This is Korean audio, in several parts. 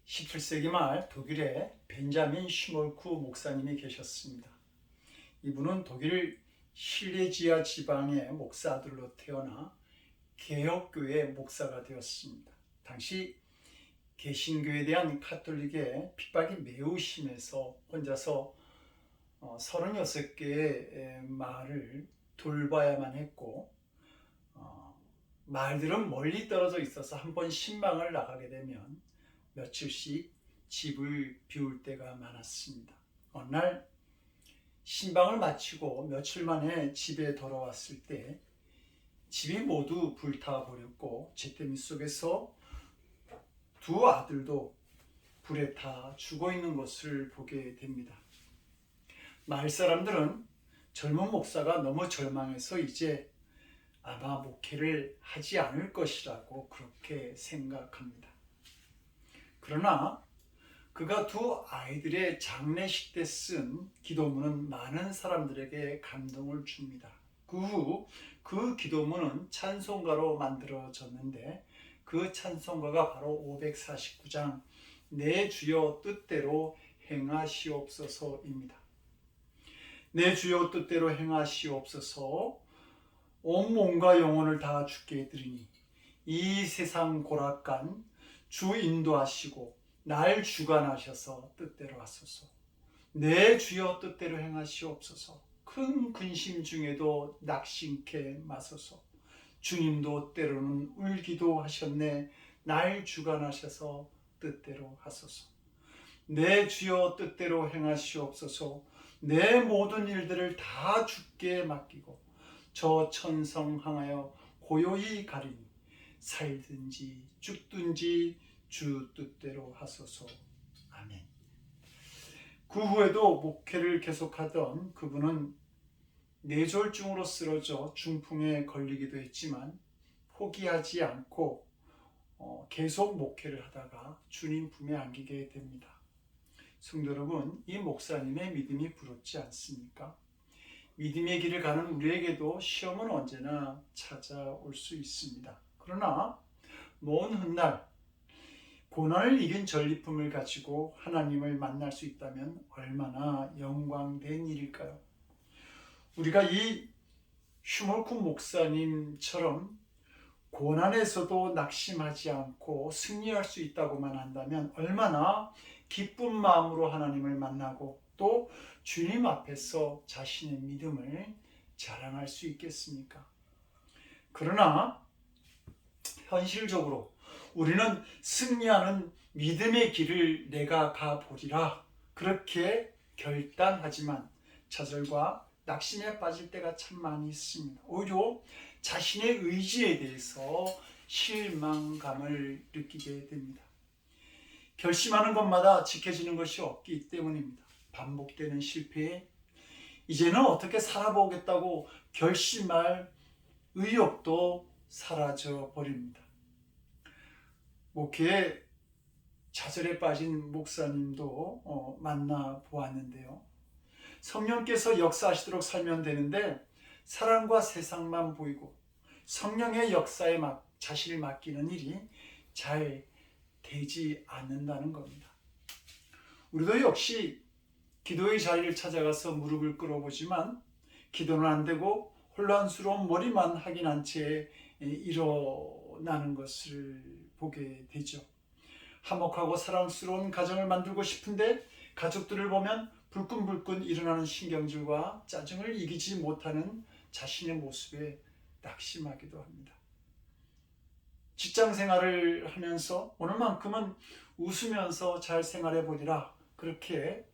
17세기 말 독일에 벤자민 슈몰크 목사님이 계셨습니다. 이분은 독일 실레지아 지방의 목사들로 태어나 개혁교회 목사가 되었습니다. 당시 개신교에 대한 카톨릭의 핍박이 매우 심해서 혼자서 36개의 마을을 돌봐야만 했고, 마을들은 멀리 떨어져 있어서 한 번 신방을 나가게 되면 며칠씩 집을 비울 때가 많았습니다. 어느 날 신방을 마치고 며칠 만에 집에 돌아왔을 때 집이 모두 불타버렸고 재더미 속에서 두 아들도 불에 타 죽어 있는 것을 보게 됩니다. 마을 사람들은 젊은 목사가 너무 절망해서 이제 아마 목회를 하지 않을 것이라고 그렇게 생각합니다. 그러나 그가 두 아이들의 장례식 때 쓴 기도문은 많은 사람들에게 감동을 줍니다. 그 후 그 기도문은 찬송가로 만들어졌는데 그 찬송가가 바로 549장 내 주여 뜻대로 행하시옵소서입니다. 내 주여 뜻대로 행하시옵소서. 온 몸과 영혼을 다 주께 드리니 이 세상 고락간 주 인도하시고 날 주관하셔서 뜻대로 하소서. 내 주여 뜻대로 행하시옵소서. 큰 근심 중에도 낙심케 마소서. 주님도 때로는 울기도 하셨네. 날 주관하셔서 뜻대로 하소서. 내 주여 뜻대로 행하시옵소서. 내 모든 일들을 다 주께 맡기고 저 천성 향하여 고요히 가리니 살든지 죽든지 주 뜻대로 하소서. 아멘. 그 후에도 목회를 계속하던 그분은 뇌졸중으로 쓰러져 중풍에 걸리기도 했지만 포기하지 않고 계속 목회를 하다가 주님 품에 안기게 됩니다. 성도 여러분, 이 목사님의 믿음이 부럽지 않습니까? 믿음의 길을 가는 우리에게도 시험은 언제나 찾아올 수 있습니다. 그러나 먼 훗날 고난을 이긴 전리품을 가지고 하나님을 만날 수 있다면 얼마나 영광된 일일까요? 우리가 이 슈몰크 목사님처럼 고난에서도 낙심하지 않고 승리할 수 있다고만 한다면 얼마나 기쁜 마음으로 하나님을 만나고 또 주님 앞에서 자신의 믿음을 자랑할 수 있겠습니까? 그러나 현실적으로 우리는 승리하는 믿음의 길을 내가 가보리라 그렇게 결단하지만 좌절과 낙심에 빠질 때가 참 많이 있습니다. 오히려 자신의 의지에 대해서 실망감을 느끼게 됩니다. 결심하는 것마다 지켜지는 것이 없기 때문입니다. 반복되는 실패에 이제는 어떻게 살아보겠다고 결심할 의욕도 사라져 버립니다. 목회에 좌절에 빠진 목사님도 만나 보았는데요. 성령께서 역사하시도록 살면 되는데 사랑과 세상만 보이고 성령의 역사에 자신을 맡기는 일이 잘 되지 않는다는 겁니다. 우리도 역시 기도의 자리를 찾아가서 무릎을 꿇어보지만 기도는 안 되고 혼란스러운 머리만 확인한 채 일어나는 것을 보게 되죠. 화목하고 사랑스러운 가정을 만들고 싶은데 가족들을 보면 불끈불끈 일어나는 신경질과 짜증을 이기지 못하는 자신의 모습에 낙심하기도 합니다. 직장 생활을 하면서 오늘만큼은 웃으면서 잘 생활해 보리라 그렇게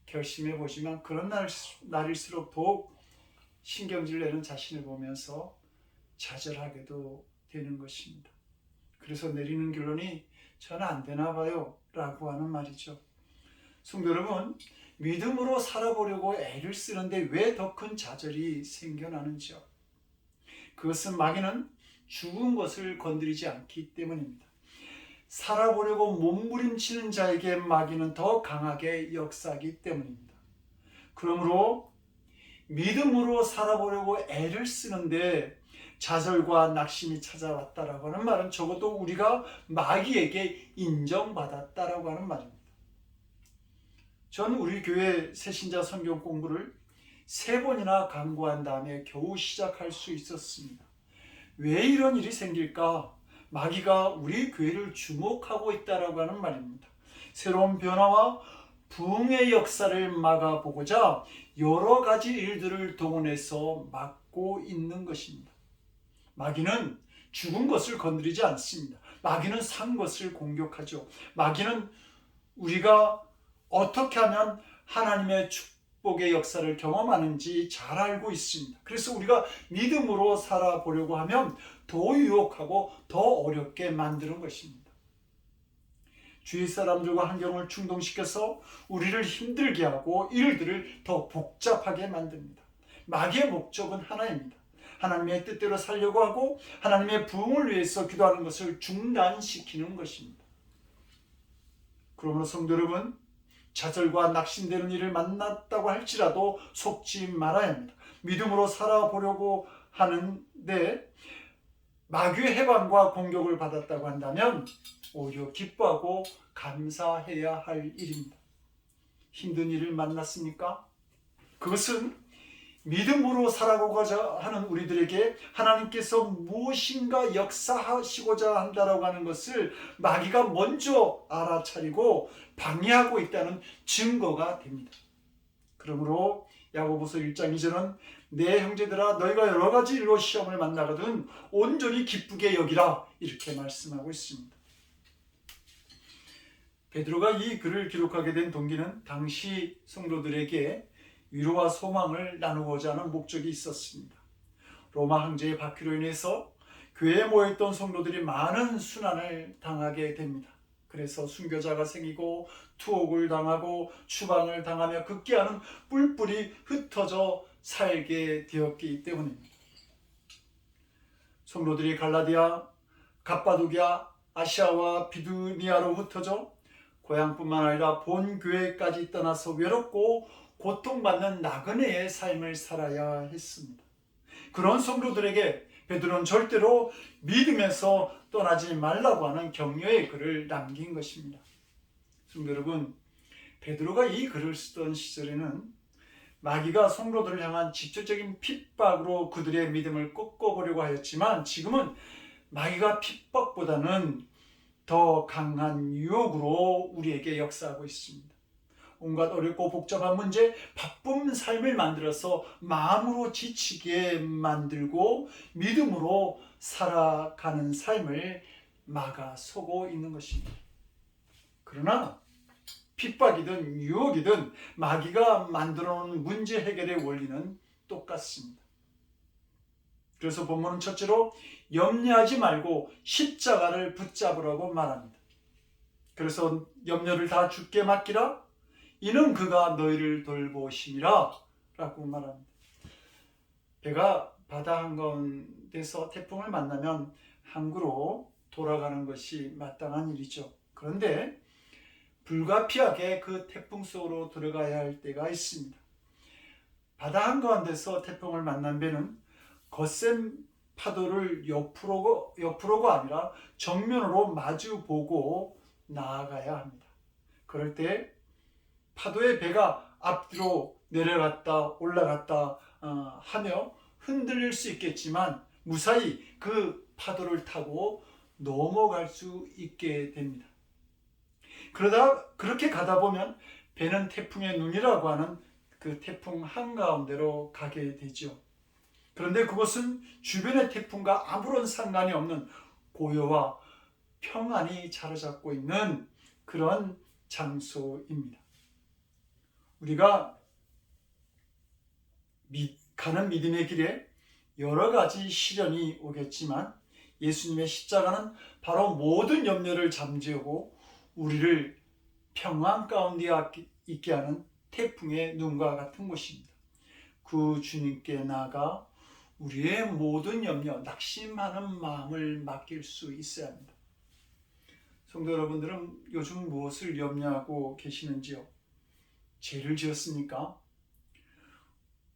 결심해 보지만 그런 날일수록 더욱 신경질 내는 자신을 보면서 좌절하게도 되는 것입니다. 그래서 내리는 결론이 저는 안 되나 봐요 라고 하는 말이죠. 성도 여러분, 믿음으로 살아보려고 애를 쓰는데 왜 더 큰 좌절이 생겨나는지요? 그것은 마귀는 죽은 것을 건드리지 않기 때문입니다. 살아보려고 몸부림치는 자에게 마귀는 더 강하게 역사하기 때문입니다. 그러므로 믿음으로 살아보려고 애를 쓰는데 좌절과 낙심이 찾아왔다라고 하는 말은 적어도 우리가 마귀에게 인정받았다라고 하는 말입니다. 저는 우리 교회 새신자 성경 공부를 3번이나 강구한 다음에 겨우 시작할 수 있었습니다. 왜 이런 일이 생길까? 마귀가 우리 교회를 주목하고 있다라고 하는 말입니다. 새로운 변화와 부흥의 역사를 막아보고자 여러 가지 일들을 동원해서 막고 있는 것입니다. 마귀는 죽은 것을 건드리지 않습니다. 마귀는 산 것을 공격하죠. 마귀는 우리가 어떻게 하면 하나님의 축복의 역사를 경험하는지 잘 알고 있습니다. 그래서 우리가 믿음으로 살아보려고 하면 더 유혹하고 더 어렵게 만드는 것입니다. 주위 사람들과 환경을 충동시켜서 우리를 힘들게 하고 일들을 더 복잡하게 만듭니다. 마귀의 목적은 하나입니다. 하나님의 뜻대로 살려고 하고 하나님의 부흥을 위해서 기도하는 것을 중단시키는 것입니다. 그러므로 성도 여러분, 좌절과 낙심되는 일을 만났다고 할지라도 속지 말아야 합니다. 믿음으로 살아보려고 하는데 마귀의 해방과 공격을 받았다고 한다면 오히려 기뻐하고 감사해야 할 일입니다. 힘든 일을 만났습니까? 그것은 믿음으로 살아가고자 하는 우리들에게 하나님께서 무엇인가 역사하시고자 한다라고 하는 것을 마귀가 먼저 알아차리고 방해하고 있다는 증거가 됩니다. 그러므로 야고보서 1장 2절은 내 형제들아 너희가 여러 가지 일로 시험을 만나거든 온전히 기쁘게 여기라 이렇게 말씀하고 있습니다. 베드로가 이 글을 기록하게 된 동기는 당시 성도들에게 위로와 소망을 나누고자 하는 목적이 있었습니다. 로마 황제의 박해로 인해서 교회에 모여있던 성도들이 많은 순환을 당하게 됩니다. 그래서 순교자가 생기고 투옥을 당하고 추방을 당하며 극기하는 뿔뿔이 흩어져 살게 되었기 때문입니다. 성도들이 갈라디아, 갑바도기아, 아시아와 비두니아로 흩어져 고향뿐만 아니라 본 교회까지 떠나서 외롭고 고통받는 나그네의 삶을 살아야 했습니다. 그런 성도들에게 베드로는 절대로 믿음에서 떠나지 말라고 하는 격려의 글을 남긴 것입니다. 성도 여러분, 베드로가 이 글을 쓰던 시절에는 마귀가 성도들을 향한 직접적인 핍박으로 그들의 믿음을 꺾어보려고 하였지만 지금은 마귀가 핍박보다는 더 강한 유혹으로 우리에게 역사하고 있습니다. 온갖 어렵고 복잡한 문제, 바쁜 삶을 만들어서 마음으로 지치게 만들고 믿음으로 살아가는 삶을 막아서고 있는 것입니다. 그러나 핍박이든 유혹이든 마귀가 만들어놓은 문제 해결의 원리는 똑같습니다. 그래서 본문은 첫째로 염려하지 말고 십자가를 붙잡으라고 말합니다. 그래서 염려를 다 주께 맡기라. 이는 그가 너희를 돌보심이라 라고 말합니다. 배가 바다 한가운데서 태풍을 만나면 항구로 돌아가는 것이 마땅한 일이죠. 그런데 불가피하게 그 태풍 속으로 들어가야 할 때가 있습니다. 바다 한가운데서 태풍을 만난 배는 거센 파도를 옆으로가 아니라 정면으로 마주보고 나아가야 합니다. 그럴 때 파도의 배가 앞뒤로 내려갔다 올라갔다 하며 흔들릴 수 있겠지만 무사히 그 파도를 타고 넘어갈 수 있게 됩니다. 그렇게 가다 보면 배는 태풍의 눈이라고 하는 그 태풍 한가운데로 가게 되죠. 그런데 그것은 주변의 태풍과 아무런 상관이 없는 고요와 평안이 자리잡고 있는 그런 장소입니다. 우리가 가는 믿음의 길에 여러 가지 시련이 오겠지만 예수님의 십자가는 바로 모든 염려를 잠재우고 우리를 평안 가운데 있게 하는 태풍의 눈과 같은 곳입니다. 그 주님께 나아가 우리의 모든 염려, 낙심하는 마음을 맡길 수 있어야 합니다. 성도 여러분들은 요즘 무엇을 염려하고 계시는지요? 죄를 지었습니까?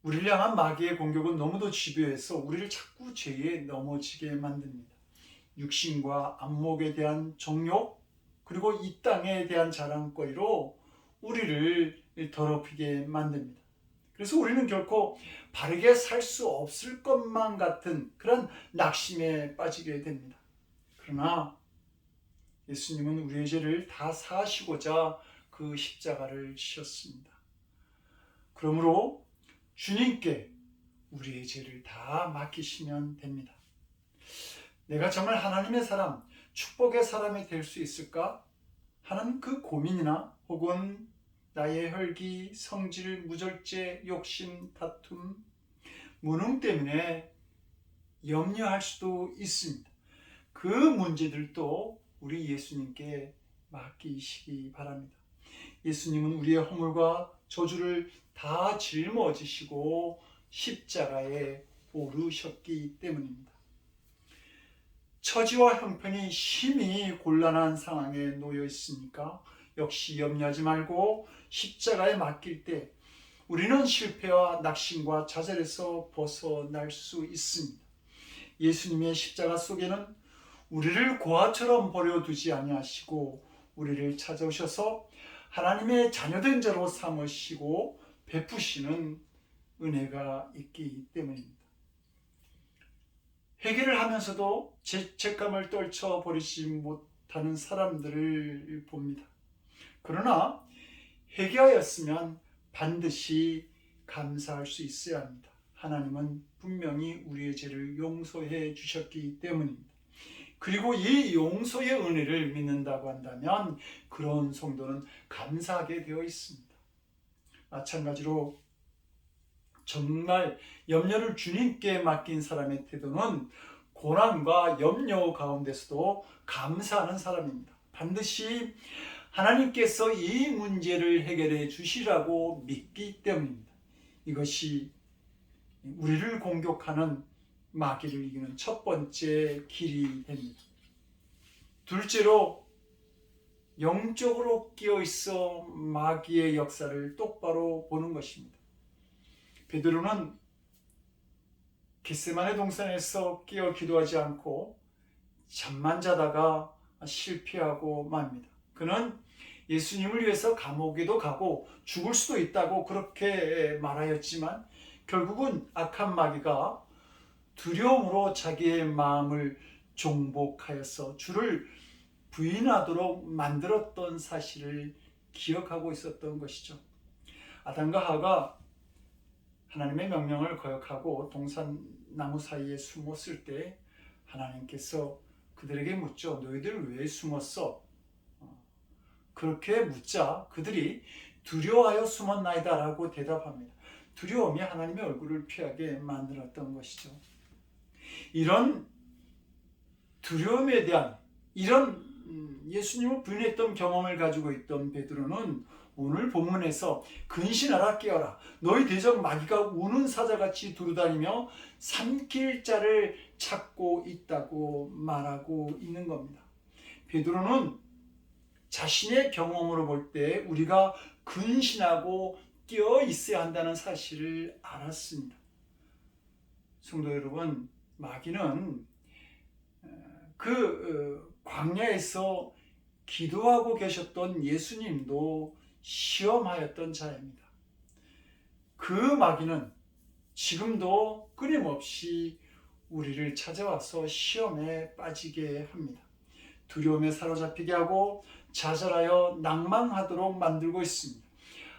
우리를 향한 마귀의 공격은 너무도 집요해서 우리를 자꾸 죄에 넘어지게 만듭니다. 육신과 안목에 대한 정욕, 그리고 이 땅에 대한 자랑거리로 우리를 더럽히게 만듭니다. 그래서 우리는 결코 바르게 살 수 없을 것만 같은 그런 낙심에 빠지게 됩니다. 그러나 예수님은 우리의 죄를 다 사하시고자 그 십자가를 지셨습니다. 그러므로 주님께 우리의 죄를 다 맡기시면 됩니다. 내가 정말 하나님의 사람, 축복의 사람이 될 수 있을까 하는 그 고민이나 혹은 나의 혈기, 성질, 무절제, 욕심, 다툼, 무능 때문에 염려할 수도 있습니다. 그 문제들도 우리 예수님께 맡기시기 바랍니다. 예수님은 우리의 허물과 저주를 다 짊어지시고 십자가에 오르셨기 때문입니다. 처지와 형편이 심히 곤란한 상황에 놓여 있으니까 역시 염려하지 말고 십자가에 맡길 때 우리는 실패와 낙심과 좌절에서 벗어날 수 있습니다. 예수님의 십자가 속에는 우리를 고아처럼 버려두지 아니하시고 우리를 찾아오셔서 하나님의 자녀된 자로 삼으시고 베푸시는 은혜가 있기 때문입니다. 회개를 하면서도 죄책감을 떨쳐버리지 못하는 사람들을 봅니다. 그러나 회개하였으면 반드시 감사할 수 있어야 합니다. 하나님은 분명히 우리의 죄를 용서해 주셨기 때문입니다. 그리고 이 용서의 은혜를 믿는다고 한다면 그런 성도는 감사하게 되어 있습니다. 마찬가지로 정말 염려를 주님께 맡긴 사람의 태도는 고난과 염려 가운데서도 감사하는 사람입니다. 반드시 하나님께서 이 문제를 해결해 주시라고 믿기 때문입니다. 이것이 우리를 공격하는 마귀를 이기는 첫 번째 길이 됩니다. 둘째로 영적으로 끼어있어 마귀의 역사를 똑바로 보는 것입니다. 베드로는 겟세마네 동산에서 끼어 기도하지 않고 잠만 자다가 실패하고 맙니다. 그는 예수님을 위해서 감옥에도 가고 죽을 수도 있다고 그렇게 말하였지만 결국은 악한 마귀가 두려움으로 자기의 마음을 종복하여서 주를 부인하도록 만들었던 사실을 기억하고 있었던 것이죠. 아담과 하와가 하나님의 명령을 거역하고 동산나무 사이에 숨었을 때 하나님께서 그들에게 묻죠. 너희들 왜 숨었어? 그렇게 묻자 그들이 두려워하여 숨었나이다 라고 대답합니다. 두려움이 하나님의 얼굴을 피하게 만들었던 것이죠. 이런 두려움에 대한 이런 예수님을 부인했던 경험을 가지고 있던 베드로는 오늘 본문에서 근신하라 깨어라 너희 대적 마귀가 우는 사자같이 두루다니며 삼킬 자를 찾고 있다고 말하고 있는 겁니다. 베드로는 자신의 경험으로 볼 때 우리가 근신하고 끼어 있어야 한다는 사실을 알았습니다. 성도 여러분, 마귀는 광야에서 기도하고 계셨던 예수님도 시험하였던 자입니다. 그 마귀는 지금도 끊임없이 우리를 찾아와서 시험에 빠지게 합니다. 두려움에 사로잡히게 하고 좌절하여 낭망하도록 만들고 있습니다.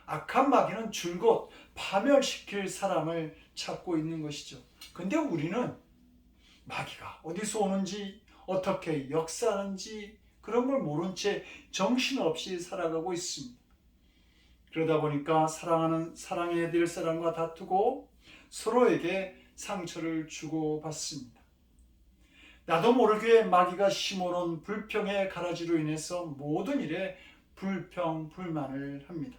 악한 마귀는 줄곧 파멸시킬 사람을 찾고 있는 것이죠. 근데 우리는 마귀가 어디서 오는지 어떻게 역사하는지 그런 걸 모른 채 정신없이 살아가고 있습니다. 그러다 보니까 사랑해야 될 사람과 다투고 서로에게 상처를 주고받습니다. 나도 모르게 마귀가 심어놓은 불평의 가라지로 인해서 모든 일에 불평, 불만을 합니다.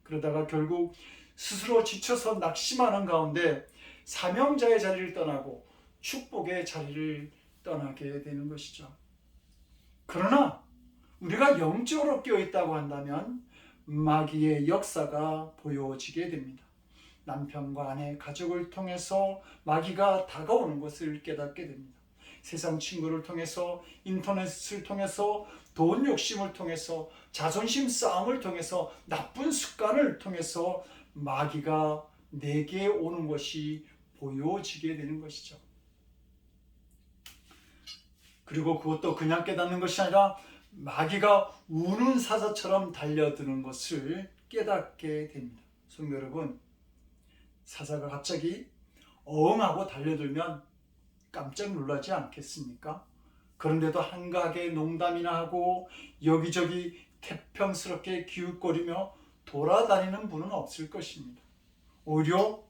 그러다가 결국 스스로 지쳐서 낙심하는 가운데 사명자의 자리를 떠나고 축복의 자리를 떠나게 되는 것이죠. 그러나 우리가 영적으로 끼어 있다고 한다면 마귀의 역사가 보여지게 됩니다. 남편과 아내, 가족을 통해서 마귀가 다가오는 것을 깨닫게 됩니다. 세상 친구를 통해서, 인터넷을 통해서, 돈 욕심을 통해서, 자존심 싸움을 통해서, 나쁜 습관을 통해서 마귀가 내게 오는 것이 보여지게 되는 것이죠. 그리고 그것도 그냥 깨닫는 것이 아니라 마귀가 우는 사자처럼 달려드는 것을 깨닫게 됩니다. 성도 여러분, 사자가 갑자기 어흥하고 달려들면 깜짝 놀라지 않겠습니까? 그런데도 한가하게 농담이나 하고 여기저기 태평스럽게 기웃거리며 돌아다니는 분은 없을 것입니다. 오히려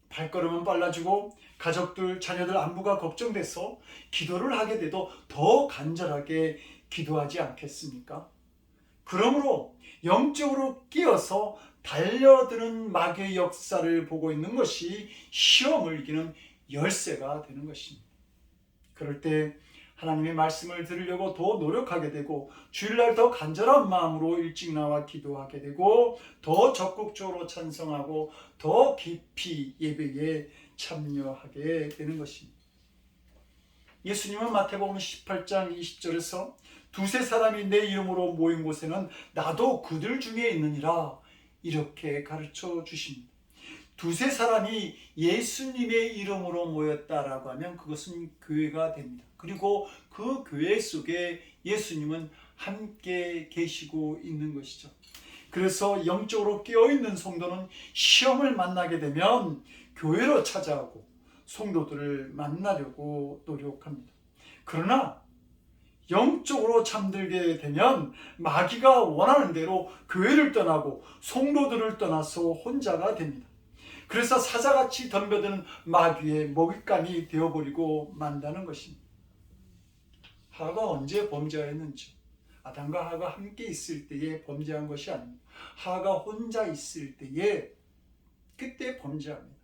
발걸음은 빨라지고 가족들, 자녀들 안부가 걱정돼서 기도를 하게 돼도 더 간절하게 기도하지 않겠습니까? 그러므로 영적으로 끼어서 달려드는 마귀의 역사를 보고 있는 것이 시험을 이기는 열쇠가 되는 것입니다. 그럴 때 하나님의 말씀을 들으려고 더 노력하게 되고, 주일날 더 간절한 마음으로 일찍 나와 기도하게 되고, 더 적극적으로 찬송하고 더 깊이 예배에 참여하게 되는 것입니다. 예수님은 마태복음 18장 20절에서 두세 사람이 내 이름으로 모인 곳에는 나도 그들 중에 있느니라 이렇게 가르쳐 주십니다. 두세 사람이 예수님의 이름으로 모였다라고 하면 그것은 교회가 됩니다. 그리고 그 교회 속에 예수님은 함께 계시고 있는 것이죠. 그래서 영적으로 깨어있는 성도는 시험을 만나게 되면 교회로 찾아오고 성도들을 만나려고 노력합니다. 그러나 영적으로 잠들게 되면 마귀가 원하는 대로 교회를 떠나고 성도들을 떠나서 혼자가 됩니다. 그래서 사자같이 덤벼드는 마귀의 먹잇감이 되어버리고 만다는 것입니다. 하가 언제 범죄했는지, 아담과 하가 함께 있을 때에 범죄한 것이 아닙니다. 하가 혼자 있을 때에 그때 범죄합니다.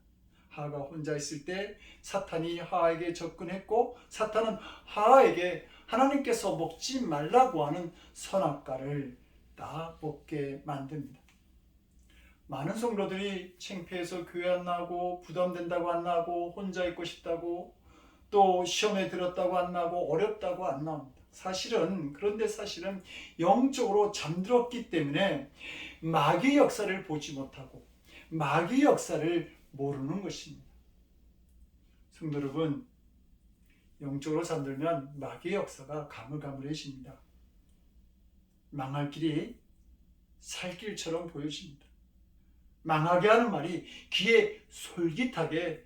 하가 혼자 있을 때 사탄이 하에게 접근했고, 사탄은 하에게 하나님께서 먹지 말라고 하는 선악과를 다 먹게 만듭니다. 많은 성도들이 창피해서 교회 안 나오고, 부담된다고 안 나오고, 혼자 있고 싶다고, 또 시험에 들었다고 안 나오고, 어렵다고 안 나옵니다. 그런데 사실은 영적으로 잠들었기 때문에 마귀의 역사를 보지 못하고 마귀의 역사를 모르는 것입니다. 성도 여러분, 영적으로 잠들면 마귀의 역사가 가물가물해집니다. 망할 길이 살 길처럼 보여집니다. 망하게 하는 말이 귀에 솔깃하게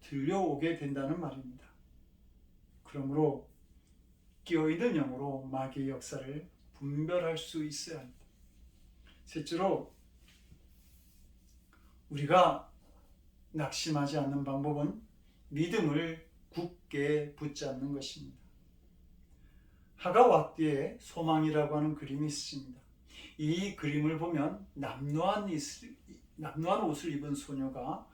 들려오게 된다는 말입니다. 그러므로 깨어있는 영으로 마귀의 역사를 분별할 수 있어야 합니다. 셋째로, 우리가 낙심하지 않는 방법은 믿음을 굳게 붙잡는 것입니다. 하가 왁디에 소망이라고 하는 그림이 있습니다. 이 그림을 보면 남루한 옷을 입은 소녀가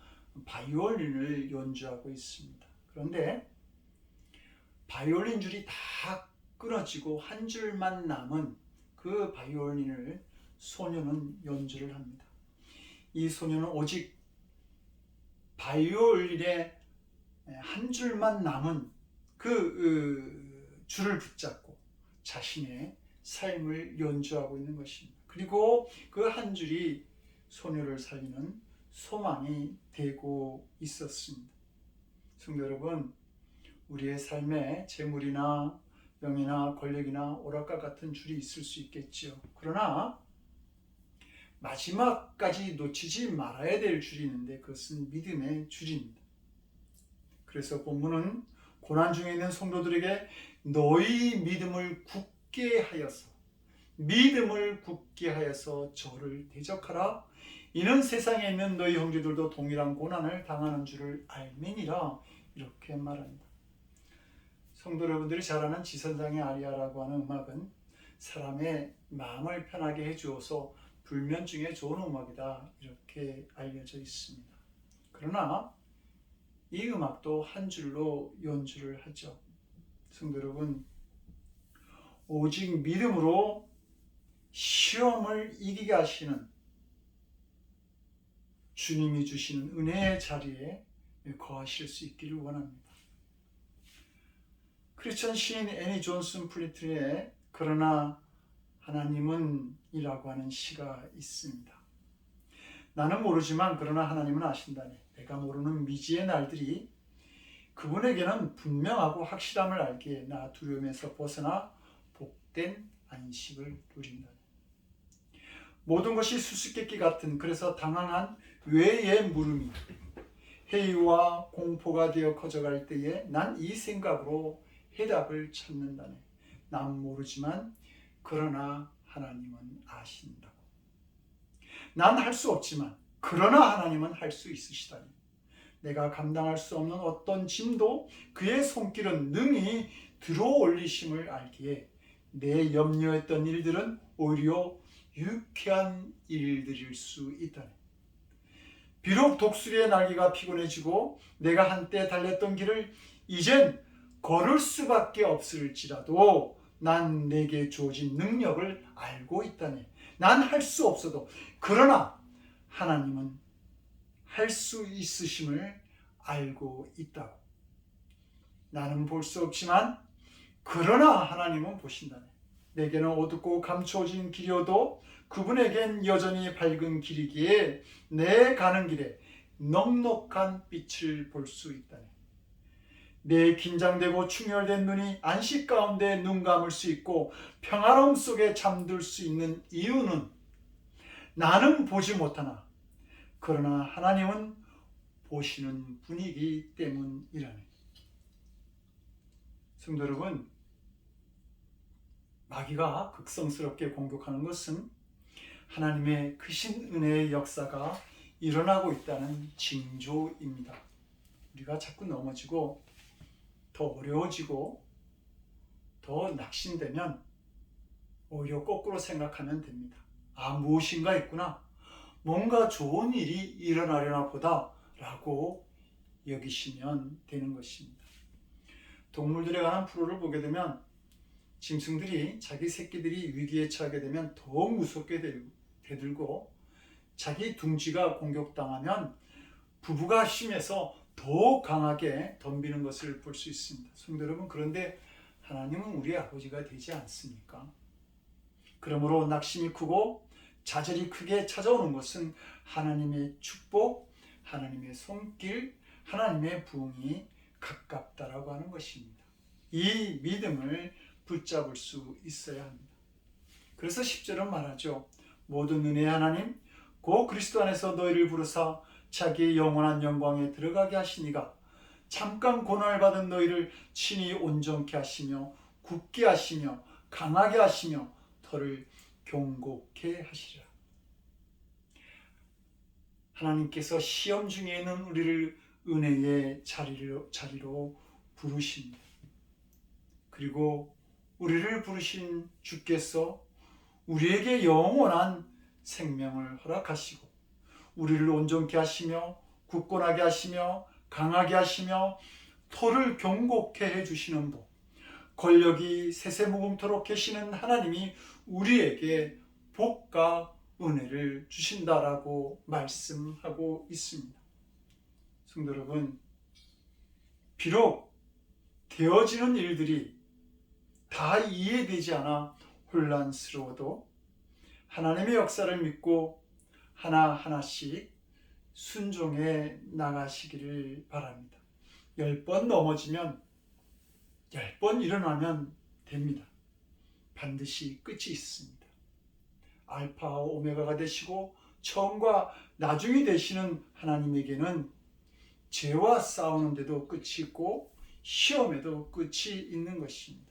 바이올린을 연주하고 있습니다. 그런데 바이올린 줄이 다 끊어지고 한 줄만 남은 그 바이올린을 소녀는 연주를 합니다. 이 소녀는 오직 바이올린의 한 줄만 남은 그 줄을 붙잡고 자신의 삶을 연주하고 있는 것입니다. 그리고 그 한 줄이 소녀를 살리는 소망이 되고 있었습니다. 성도 여러분, 우리의 삶에 재물이나 명예나 권력이나 오락가 같은 줄이 있을 수 있겠지요. 그러나 마지막까지 놓치지 말아야 될 줄이 있는데 그것은 믿음의 줄입니다. 그래서 본문은 고난 중에 있는 성도들에게 너희 믿음을 굳게 하여서 저를 대적하라. 이는 세상에 있는 너희 형제들도 동일한 고난을 당하는 줄을 알미니라. 이렇게 말합니다. 성도 여러분들이 잘 아는 지선상의 아리아라고 하는 음악은 사람의 마음을 편하게 해주어서 불면증에 좋은 음악이다, 이렇게 알려져 있습니다. 그러나 이 음악도 한 줄로 연주를 하죠. 성도 여러분, 오직 믿음으로 시험을 이기게 하시는 주님이 주시는 은혜의 자리에 거하실 수 있기를 원합니다. 크리스천 시인 애니 존슨 플리트의 그러나 하나님은 이라고 하는 시가 있습니다. 나는 모르지만 그러나 하나님은 아신다네. 내가 모르는 미지의 날들이 그분에게는 분명하고 확실함을 알기에 나 두려움에서 벗어나 복된 안식을 누린다. 모든 것이 수수께끼 같은 그래서 당황한 왜의 물음이 회의와 공포가 되어 커져갈 때에 난 이 생각으로 해답을 찾는다네. 난 모르지만 그러나 하나님은 아신다고. 난 할 수 없지만 그러나 하나님은 할 수 있으시다니. 내가 감당할 수 없는 어떤 짐도 그의 손길은 능히 들어올리심을 알기에 내 염려했던 일들은 오히려 유쾌한 일들일 수 있다네. 비록 독수리의 날개가 피곤해지고 내가 한때 달렸던 길을 이젠 걸을 수밖에 없을지라도 난 내게 주어진 능력을 알고 있다네. 난 할 수 없어도 그러나 하나님은 할 수 있으심을 알고 있다고. 나는 볼 수 없지만 그러나 하나님은 보신다네. 내게는 어둡고 감춰진 길이어도 그분에겐 여전히 밝은 길이기에 내 가는 길에 넉넉한 빛을 볼 수 있다네. 내 긴장되고 충혈된 눈이 안식 가운데 눈 감을 수 있고 평화로움 속에 잠들 수 있는 이유는 나는 보지 못하나 그러나 하나님은 보시는 분이기 때문이라네. 성도 여러분, 마귀가 극성스럽게 공격하는 것은 하나님의 크신 은혜의 역사가 일어나고 있다는 징조입니다. 우리가 자꾸 넘어지고 더 어려워지고 더 낙심되면 오히려 거꾸로 생각하면 됩니다. 아, 무엇인가 있구나. 뭔가 좋은 일이 일어나려나 보다 라고 여기시면 되는 것입니다. 동물들에 관한 프로를 보게 되면 짐승들이 자기 새끼들이 위기에 처하게 되면 더욱 무섭게 대들고 자기 둥지가 공격당하면 부부가 힘에서 더 강하게 덤비는 것을 볼 수 있습니다. 성도 여러분, 그런데 하나님은 우리 아버지가 되지 않습니까? 그러므로 낙심이 크고 좌절이 크게 찾아오는 것은 하나님의 축복, 하나님의 손길, 하나님의 부흥이 가깝다라고 하는 것입니다. 이 믿음을 붙잡을 수 있어야 합니다. 그래서 10절은 말하죠. 모든 은혜의 하나님 곧 그리스도 안에서 너희를 부르사 자기의 영원한 영광에 들어가게 하시니가 잠깐 고난을 받은 너희를 친히 온전케 하시며 굳게 하시며 강하게 하시며 터를 경고케 하시리라. 하나님께서 시험 중에 있는 우리를 은혜의 자리로 부르십니다. 그리고 우리를 부르신 주께서 우리에게 영원한 생명을 허락하시고 우리를 온전케 하시며 굳건하게 하시며 강하게 하시며 토를 경고케 해주시는 복, 권력이 세세무궁토록 계시는 하나님이 우리에게 복과 은혜를 주신다라고 말씀하고 있습니다. 성도 여러분, 비록 되어지는 일들이 다 이해되지 않아 혼란스러워도 하나님의 역사를 믿고 하나하나씩 순종해 나가시기를 바랍니다. 10번 넘어지면 10번 일어나면 됩니다. 반드시 끝이 있습니다. 알파와 오메가가 되시고 처음과 나중이 되시는 하나님에게는 죄와 싸우는데도 끝이 있고 시험에도 끝이 있는 것입니다.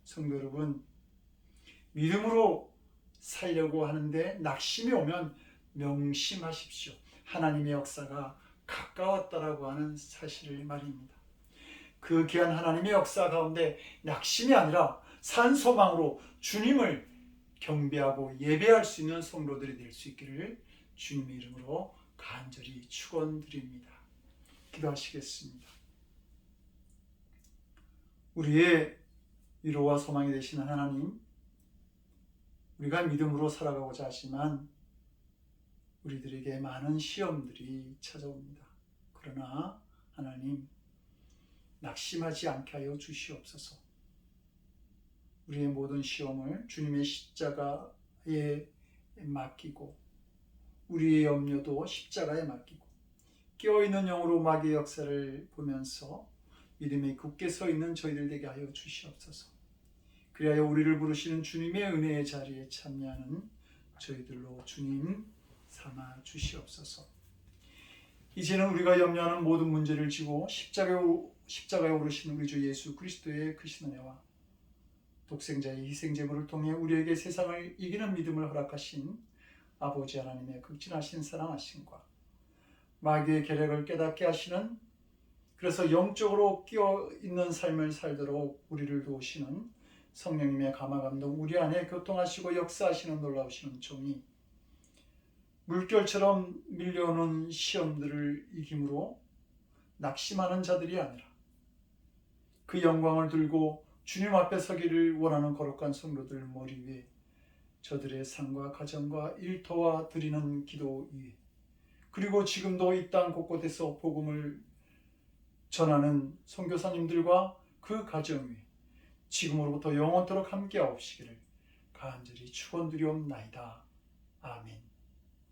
성도 여러분, 믿음으로 살려고 하는데 낙심이 오면 명심하십시오. 하나님의 역사가 가까웠다라고 하는 사실을 말입니다. 그 귀한 하나님의 역사 가운데 낙심이 아니라 산소망으로 주님을 경배하고 예배할 수 있는 성도들이 될 수 있기를 주님의 이름으로 간절히 축원드립니다. 기도하시겠습니다. 우리의 위로와 소망이 되시는 하나님, 우리가 믿음으로 살아가고자 하지만 우리들에게 많은 시험들이 찾아옵니다. 그러나 하나님, 낙심하지 않게 하여 주시옵소서. 우리의 모든 시험을 주님의 십자가에 맡기고 우리의 염려도 십자가에 맡기고 깨어있는 영으로 마귀의 역사를 보면서 믿음에 굳게 서 있는 저희들 되게 하여 주시옵소서. 그리하여 우리를 부르시는 주님의 은혜의 자리에 참여하는 저희들로 주님 삼아 주시옵소서. 이제는 우리가 염려하는 모든 문제를 지고 십자가에 오르신 우리 주 예수 그리스도의 크신 은혜와 독생자의 희생제물을 통해 우리에게 세상을 이기는 믿음을 허락하신 아버지 하나님의 극진하신 사랑하심과 마귀의 계략을 깨닫게 하시는, 그래서 영적으로 끼어있는 삶을 살도록 우리를 도우시는 성령님의 감화감동 우리 안에 교통하시고 역사하시는 놀라우신 은총이 물결처럼 밀려오는 시험들을 이김으로 낙심하는 자들이 아니라 그 영광을 들고 주님 앞에 서기를 원하는 거룩한 성도들 머리 위에 저들의 삶과 가정과 일터와 드리는 기도 위에, 그리고 지금도 이 땅 곳곳에서 복음을 전하는 선교사님들과 그 가정 위에 지금으로부터 영원토록 함께하옵시기를 간절히 축원드리옵나이다. 아멘.